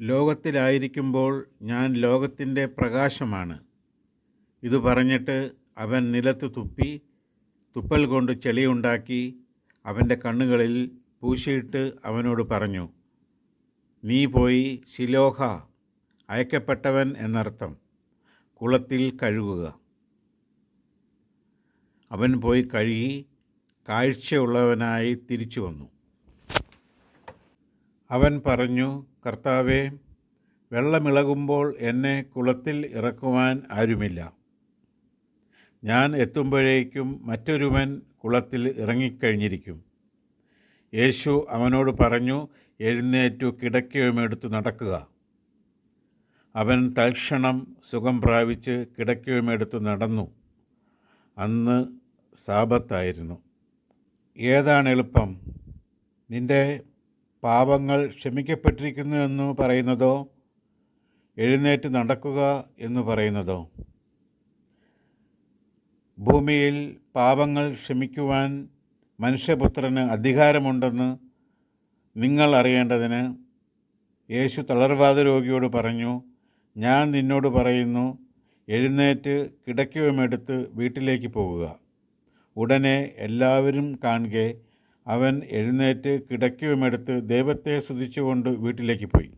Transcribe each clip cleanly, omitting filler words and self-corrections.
ലോകത്തിലായിരിക്കുമ്പോൾ ഞാൻ ലോകത്തിൻ്റെ പ്രകാശമാണ്. ഇതു പറഞ്ഞിട്ട് അവൻ നിലത്ത് തുപ്പി, തുപ്പൽ കൊണ്ട് ചെളിയുണ്ടാക്കി അവൻ്റെ കണ്ണുകളിൽ പൂശിയിട്ട് അവനോട് പറഞ്ഞു, നീ പോയി ശിലോഹ, അയക്കപ്പെട്ടവൻ എന്നർത്ഥം, കുളത്തിൽ കഴുകുക. അവൻ പോയി കഴുകി കാഴ്ചയുള്ളവനായി തിരിച്ചു വന്നു. അവൻ പറഞ്ഞു, കർത്താവേ, വെള്ളമിളകുമ്പോൾ എന്നെ കുളത്തിൽ ഇറക്കുവാൻ ആരുമില്ല. ഞാൻ എത്തുമ്പോഴേക്കും മറ്റൊരുവൻ കുളത്തിൽ ഇറങ്ങിക്കഴിഞ്ഞിരിക്കും. യേശു അവനോട് പറഞ്ഞു, എഴുന്നേറ്റു കിടക്കയുമെടുത്ത് നടക്കുക. അവൻ തൽക്ഷണം സുഖം പ്രാപിച്ച് കിടക്കയുമെടുത്ത് നടന്നു. അന്ന് സാബത്തായിരുന്നു. ഏതാണ് എളുപ്പം, നിന്റെ പാപങ്ങൾ ക്ഷമിക്കപ്പെട്ടിരിക്കുന്നു എന്ന് പറയുന്നതോ എഴുന്നേറ്റ് നടക്കുക എന്ന് പറയുന്നതോ? ഭൂമിയിൽ പാപങ്ങൾ ക്ഷമിക്കുവാൻ മനുഷ്യപുത്രന് അധികാരമുണ്ടെന്ന് നിങ്ങൾ അറിയേണ്ടതിന് യേശു തളർവാദ രോഗിയോട് പറഞ്ഞു, ഞാൻ നിന്നോട് പറയുന്നു, എഴുന്നേറ്റ് കിടക്കയുമെടുത്ത് വീട്ടിലേക്ക് പോകുക. ഉടനെ എല്ലാവരും കാണുകെ അവൻ എഴുന്നേറ്റ് കിടക്കയുമെടുത്ത് ദൈവത്തെ സ്തുതിച്ചുകൊണ്ട് വീട്ടിലേക്ക് പോയി.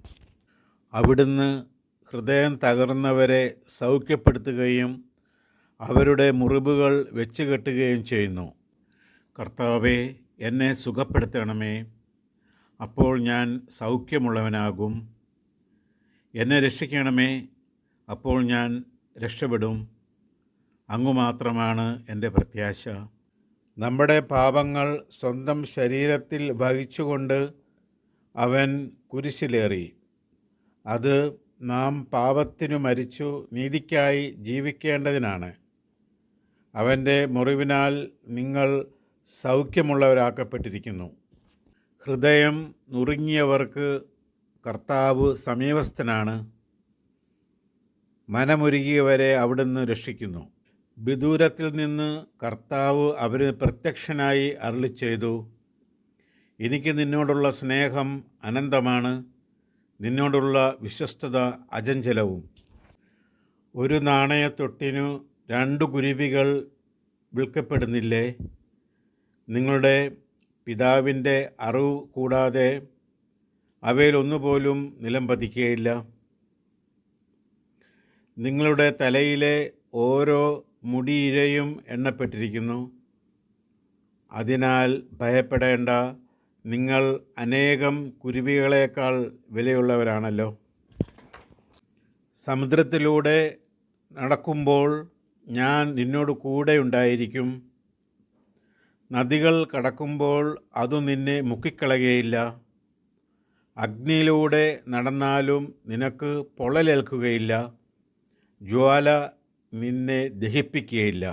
അവിടുന്ന് ഹൃദയം തകർന്നവരെ സൗഖ്യപ്പെടുത്തുകയും അവരുടെ മുറിവുകൾ വെച്ചുകെട്ടുകയും ചെയ്യുന്നു. കർത്താവേ, എന്നെ സുഖപ്പെടുത്തണമേ, അപ്പോൾ ഞാൻ സൗഖ്യമുള്ളവനാകും. എന്നെ രക്ഷിക്കണമേ, അപ്പോൾ ഞാൻ രക്ഷപ്പെടും. അങ്ങു മാത്രമാണ് എൻ്റെ പ്രത്യാശ. നമ്മുടെ പാപങ്ങൾ സ്വന്തം ശരീരത്തിൽ വഹിച്ചുകൊണ്ട് അവൻ കുരിശിലേറി. അത് നാം പാപത്തിനു മരിച്ചു നീതിക്കായി ജീവിക്കേണ്ടതിനാണ്. അവൻ്റെ മുറിവിനാൽ നിങ്ങൾ സൗഖ്യമുള്ളവരാക്കപ്പെട്ടിരിക്കുന്നു. ഹൃദയം നുറുങ്ങിയവർക്ക് കർത്താവ് സമീപസ്ഥനാണ്. മനമുരുകിയവരെ അവിടുന്ന് രക്ഷിക്കുന്നു. വിദൂരത്തിൽ നിന്ന് കർത്താവ് അവന് പ്രത്യക്ഷനായി അരുളിച്ചെയ്തു, എനിക്ക് നിന്നോടുള്ള സ്നേഹം അനന്തമാണ്, നിന്നോടുള്ള വിശ്വസ്തത അചഞ്ചലവും. ഒരു നാണയത്തൊട്ടിനു 2 കുരുവികൾ വിൽക്കപ്പെടുന്നില്ലേ? നിങ്ങളുടെ പിതാവിൻ്റെ അറിവ് കൂടാതെ അവയിലൊന്നുപോലും നിലം പതിക്കുകയില്ല. നിങ്ങളുടെ തലയിലെ ഓരോ മുടിയിഴയും എണ്ണപ്പെട്ടിരിക്കുന്നു. അതിനാൽ ഭയപ്പെടേണ്ട, നിങ്ങൾ അനേകം കുരുവികളേക്കാൾ വിലയുള്ളവരാണല്ലോ. സമുദ്രത്തിലൂടെ നടക്കുമ്പോൾ ഞാൻ നിന്നോട് കൂടെ ഉണ്ടായിരിക്കും. നദികൾ കടക്കുമ്പോൾ അതു നിന്നെ മുക്കിക്കളയുകയില്ല. അഗ്നിയിലൂടെ നടന്നാലും നിനക്ക് പൊള്ളലേൽക്കുകയില്ല. ജ്വാല നിന്നെ ദഹിപ്പിക്കുകയില്ല.